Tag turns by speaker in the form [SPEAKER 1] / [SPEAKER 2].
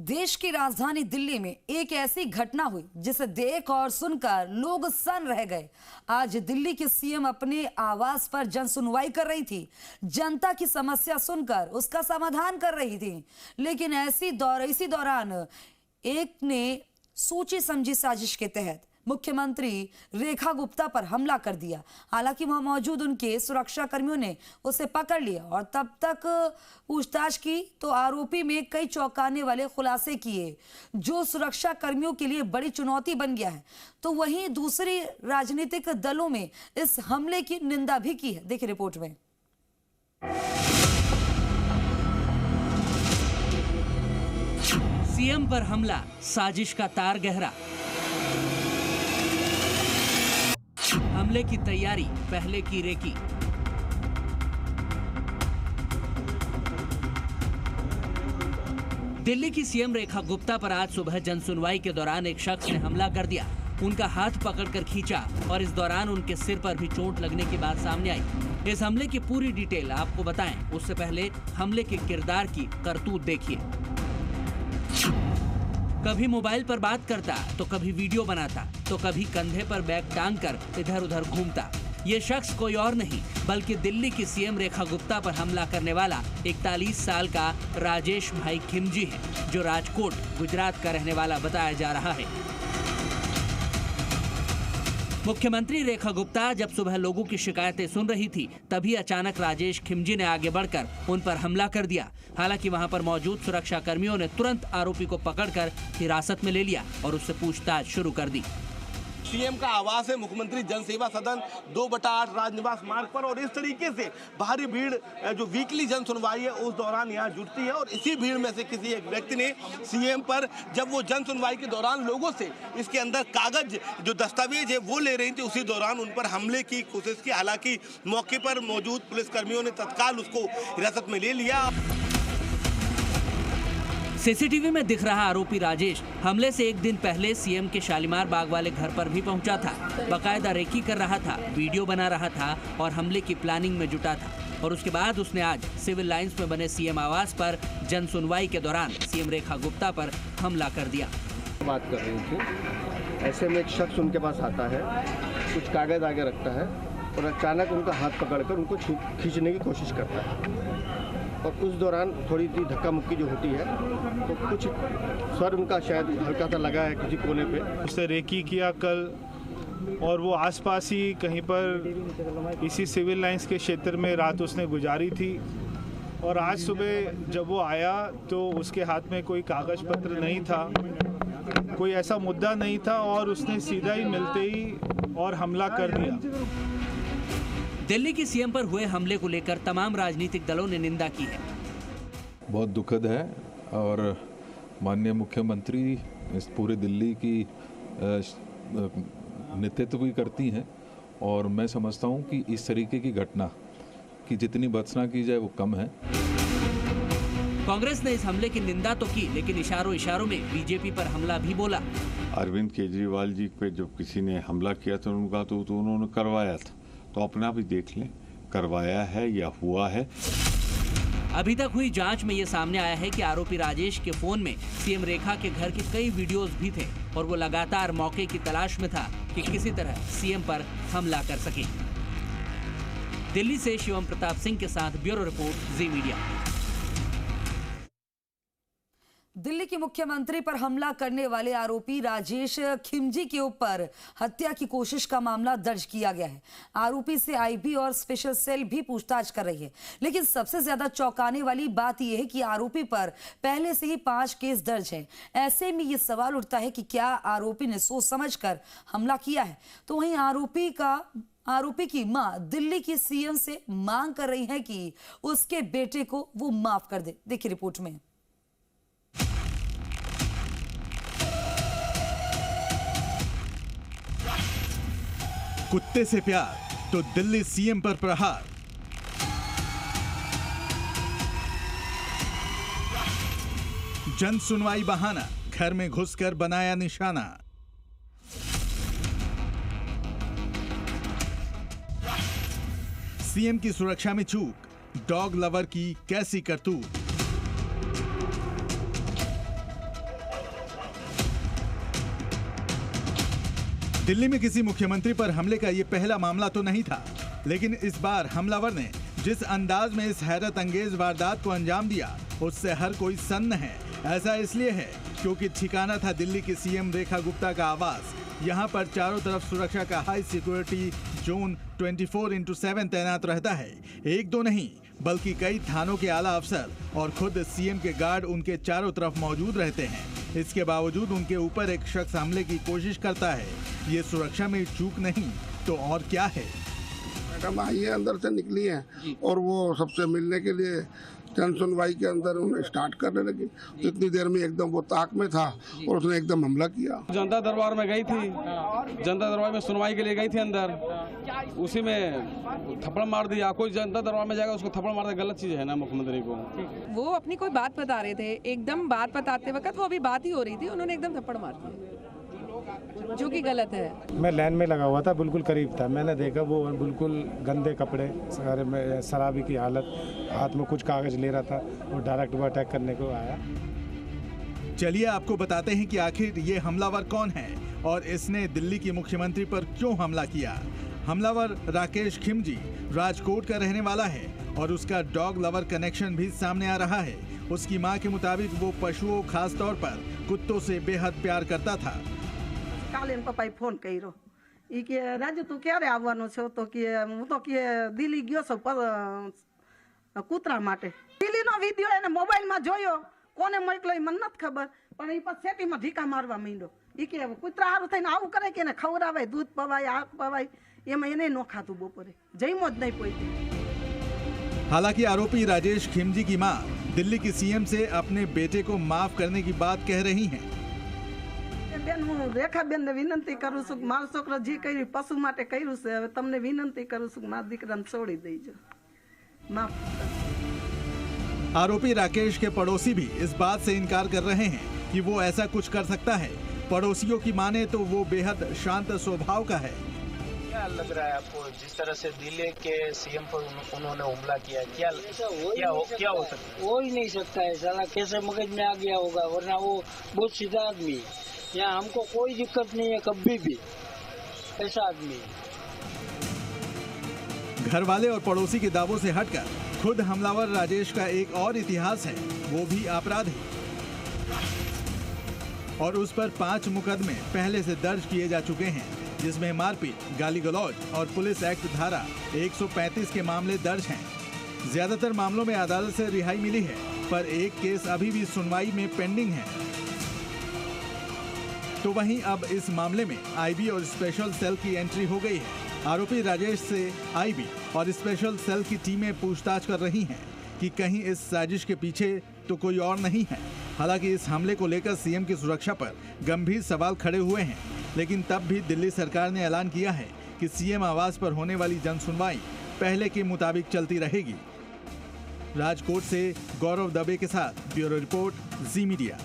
[SPEAKER 1] देश की राजधानी दिल्ली में एक ऐसी घटना हुई जिसे देख और सुनकर लोग सन्न रह गए। आज दिल्ली की सीएम अपने आवास पर जन सुनवाई कर रही थी, जनता की समस्या सुनकर उसका समाधान कर रही थी। लेकिन इसी दौरान एक ने सोची समझी साजिश के तहत मुख्यमंत्री रेखा गुप्ता पर हमला कर दिया। हालांकि वहां मौजूद उनके सुरक्षा कर्मियों ने उसे पकड़ लिया और तब तक पूछताछ की तो आरोपी में कई चौंकाने वाले खुलासे किए, जो सुरक्षा कर्मियों के लिए बड़ी चुनौती बन गया है। तो वहीं दूसरी राजनीतिक दलों में इस हमले की निंदा भी की है। देखिए रिपोर्ट में।
[SPEAKER 2] सीएम पर हमला, साजिश का तार गहरा। हमले की तैयारी पहले की रेकी। दिल्ली की सीएम रेखा गुप्ता पर आज सुबह जनसुनवाई के दौरान एक शख्स ने हमला कर दिया। उनका हाथ पकड़कर खींचा और इस दौरान उनके सिर पर भी चोट लगने की बात सामने आई। इस हमले की पूरी डिटेल आपको बताएं, उससे पहले हमले के किरदार की करतूत देखिए। कभी मोबाइल पर बात करता, तो कभी वीडियो बनाता, तो कभी कंधे पर बैग टांग कर इधर उधर घूमता। ये शख्स कोई और नहीं बल्कि दिल्ली की सीएम रेखा गुप्ता पर हमला करने वाला 41 साल का राजेश भाई खिमजी है, जो राजकोट गुजरात का रहने वाला बताया जा रहा है। मुख्यमंत्री रेखा गुप्ता जब सुबह लोगों की शिकायतें सुन रही थी, तभी अचानक राजेश खिमजी ने आगे बढ़कर उन पर हमला कर दिया। हालांकि वहां पर मौजूद सुरक्षा कर्मियों ने तुरंत आरोपी को पकड़कर हिरासत में ले लिया और उससे पूछताछ शुरू कर दी।
[SPEAKER 3] सीएम का आवास है मुख्यमंत्री जन सेवा सदन 2/8 राजनिवास मार्ग पर, और इस तरीके से भारी भीड़ जो वीकली जन सुनवाई है उस दौरान यहाँ जुटती है। और इसी भीड़ में से किसी एक व्यक्ति ने सीएम पर, जब वो जन सुनवाई के दौरान लोगों से इसके अंदर कागज जो दस्तावेज है वो ले रही थी, उसी दौरान उन पर हमले की कोशिश की। हालांकि मौके पर मौजूद पुलिसकर्मियों ने तत्काल उसको हिरासत में ले लिया।
[SPEAKER 2] सीसीटीवी में दिख रहा आरोपी राजेश हमले से एक दिन पहले सीएम के शालीमार बाग वाले घर पर भी पहुंचा था। बाकायदा रेकी कर रहा था, वीडियो बना रहा था और हमले की प्लानिंग में जुटा था। और उसके बाद उसने आज सिविल लाइंस में बने सीएम आवास पर जन सुनवाई के दौरान सीएम रेखा गुप्ता पर हमला कर दिया।
[SPEAKER 4] बात कर रही थी, ऐसे में एक शख्स उनके पास आता है, कुछ कागज आगे रखता है और अचानक उनका हाथ पकड़कर उनको खींचने की कोशिश करता है। और उस दौरान थोड़ी सी धक्का मुक्की जो होती है, तो कुछ सर उनका शायद हल्का सा लगा है किसी कोने पे।
[SPEAKER 5] उससे रेकी किया कल, और वो आसपास ही कहीं पर इसी सिविल लाइंस के क्षेत्र में रात उसने गुजारी थी। और आज सुबह जब वो आया तो उसके हाथ में कोई कागज पत्र नहीं था, कोई ऐसा मुद्दा नहीं था, और उसने सीधा ही मिलते ही और हमला कर दिया।
[SPEAKER 2] दिल्ली की सीएम पर हुए हमले को लेकर तमाम राजनीतिक दलों ने निंदा की है।
[SPEAKER 6] बहुत दुखद है और माननीय मुख्यमंत्री इस पूरे दिल्ली की नेतृत्व भी करती हैं, और मैं समझता हूं कि इस तरीके की घटना की जितनी भर्त्सना की जाए वो कम है।
[SPEAKER 2] कांग्रेस ने इस हमले की निंदा तो की, लेकिन इशारों में बीजेपी पर हमला भी बोला।
[SPEAKER 7] अरविंद केजरीवाल जी पे जब किसी ने हमला किया तो उनका तो उन्होंने करवाया था, तो अपना भी देख लें करवाया है या हुआ है।
[SPEAKER 2] अभी तक हुई जांच में ये सामने आया है कि आरोपी राजेश के फोन में सीएम रेखा के घर के कई वीडियोस भी थे और वो लगातार मौके की तलाश में था कि किसी तरह सीएम पर हमला कर सके। दिल्ली से शिवम प्रताप सिंह के साथ ब्यूरो रिपोर्ट, जी मीडिया।
[SPEAKER 1] दिल्ली के मुख्यमंत्री पर हमला करने वाले आरोपी राजेश खिमजी के ऊपर हत्या की कोशिश का मामला दर्ज किया गया है। आरोपी से आईबी और स्पेशल सेल भी पूछताछ कर रही है। लेकिन सबसे ज्यादा चौंकाने वाली बात यह है कि आरोपी पर पहले से ही 5 केस दर्ज हैं। ऐसे में यह सवाल उठता है कि क्या आरोपी ने सोच समझकर हमला किया है। तो वहीं आरोपी की मां दिल्ली की सीएम से मांग कर रही है कि उसके बेटे को वो माफ कर दे। देखिए रिपोर्ट में।
[SPEAKER 8] कुत्ते से प्यार तो दिल्ली सीएम पर प्रहार। जन सुनवाई बहाना, घर में घुसकर बनाया निशाना। सीएम की सुरक्षा में चूक, डॉग लवर की कैसी करतूत। दिल्ली में किसी मुख्यमंत्री पर हमले का ये पहला मामला तो नहीं था, लेकिन इस बार हमलावर ने जिस अंदाज में इस हैरत अंगेज वारदात को अंजाम दिया उससे हर कोई सन्न है। ऐसा इसलिए है क्योंकि ठिकाना था दिल्ली की सीएम रेखा गुप्ता का आवास। यहाँ पर चारों तरफ सुरक्षा का हाई सिक्योरिटी जोन 24/7 तैनात रहता है। एक दो नहीं बल्कि कई थानों के आला अफसर और खुद सीएम के गार्ड उनके चारों तरफ मौजूद रहते हैं। इसके बावजूद उनके ऊपर एक शख्स हमले की कोशिश करता है। ये सुरक्षा में चूक नहीं तो और क्या है।
[SPEAKER 9] मैडम आइए अंदर से निकली हैं और वो सबसे मिलने के लिए जन सुनवाई के अंदर उन्हें स्टार्ट करने लगी। इतनी देर में एकदम वो ताक में था और उसने एकदम हमला किया।
[SPEAKER 10] जनता दरबार में गई थी, जनता दरबार में सुनवाई के लिए गई थी अंदर, उसी में थप्पड़ मार दिया। कोई जनता दरबार में जाएगा उसको थप्पड़ मारना गलत चीज है ना मुख्यमंत्री को।
[SPEAKER 11] वो अपनी कोई बात बता रहे थे, एकदम बात बताते वक्त वो अभी बात ही हो रही थी, उन्होंने एकदम थप्पड़ मार दिया जो कि गलत है।
[SPEAKER 12] मैं लाइन में लगा हुआ था, बिल्कुल करीब था। मैंने देखा वो बिल्कुल गंदे कपड़े, सारे में शराबी की हालत, हाथ में कुछ कागज ले रहा था और डायरेक्ट वो अटैक करने को आया।
[SPEAKER 8] चलिए आपको बताते हैं कि आखिर ये हमलावर कौन है और इसने दिल्ली की मुख्यमंत्री पर क्यों हमला किया। हमलावर राकेश खिमजी राजकोट का रहने वाला है और उसका डॉग लवर कनेक्शन भी सामने आ रहा है। उसकी मां के मुताबिक वो पशुओं, खास तौर पर कुत्तों से बेहद प्यार करता था।
[SPEAKER 13] કાલે એન પપ્પાએ ફોન કર્યો, એ કે રાજુ તું ક્યારે આવવાનો છો? તો કે હું તો કે દિલ્હી ગયો છું પર કૂતરા માટે। દિલ્હીનો વિડિયો એને મોબાઈલમાં જોયો, કોને મોકલ્યો એ મને નથી ખબર, પણ એ પછી સેટીમાં ઢીકા મારવા માંડ્યો। એ કે કૂતરા હારું થઈને આવું કરે કે એને ખવડાવાય, દૂધ પવાય, આગ પવાય, એમાં એને ન ખાતું બપોરે, જઈમો જ નહીં પોઈતી।
[SPEAKER 8] हालांकि आरोपी राजेश खिमजी की मां दिल्ली की सीएम से अपने बेटे को माफ करने की बात कह रही हैं।
[SPEAKER 13] બેન હું રેખાબેન ને વિનંતી કરું છું, મારો છોકરો જે કર્યું પશુ માટે કર્યું છે, હવે તમને વિનંતી કરું છું મારા દીકરાને છોડી દેજો, માફ।
[SPEAKER 8] आरोपी राकेश के पड़ोसी भी इस बात से इनकार कर रहे हैं कि वो ऐसा कुछ कर सकता है। पड़ोसियों की माने तो वो बेहद शांत स्वभाव का है।
[SPEAKER 14] क्या लग रहा है आपको जिस तरह से दिल्ली के सीएम पर उन्होंने हमला किया, क्या हो सकता है?
[SPEAKER 15] हो ही नहीं सकता है, साला कैसे मगज में आ गया होगा, वरना वो बहुत सीधा आदमी है। यहाँ हमको कोई दिक्कत नहीं है कभी भी, ऐसा आदमी है।
[SPEAKER 8] घर वाले और पड़ोसी के दावों से हटकर खुद हमलावर राजेश का एक और इतिहास है, वो भी आपराधिक, और उस पर 5 मुकदमे पहले से दर्ज किए जा चुके हैं, जिसमें मारपीट, गाली गलौज और पुलिस एक्ट धारा 135 के मामले दर्ज हैं। ज्यादातर मामलों में अदालत से रिहाई मिली है, पर एक केस अभी भी सुनवाई में पेंडिंग है। तो वहीं अब इस मामले में आईबी और स्पेशल सेल की एंट्री हो गई है। आरोपी राजेश से आईबी और स्पेशल सेल की टीमें पूछताछ कर रही हैं कि कहीं इस साजिश के पीछे तो कोई और नहीं है। हालांकि इस हमले को लेकर सीएम की सुरक्षा पर गंभीर सवाल खड़े हुए हैं, लेकिन तब भी दिल्ली सरकार ने ऐलान किया है कि सीएम आवास पर होने वाली जनसुनवाई पहले के मुताबिक चलती रहेगी। राजकोट से गौरव दबे के साथ ब्यूरो रिपोर्ट, जी मीडिया।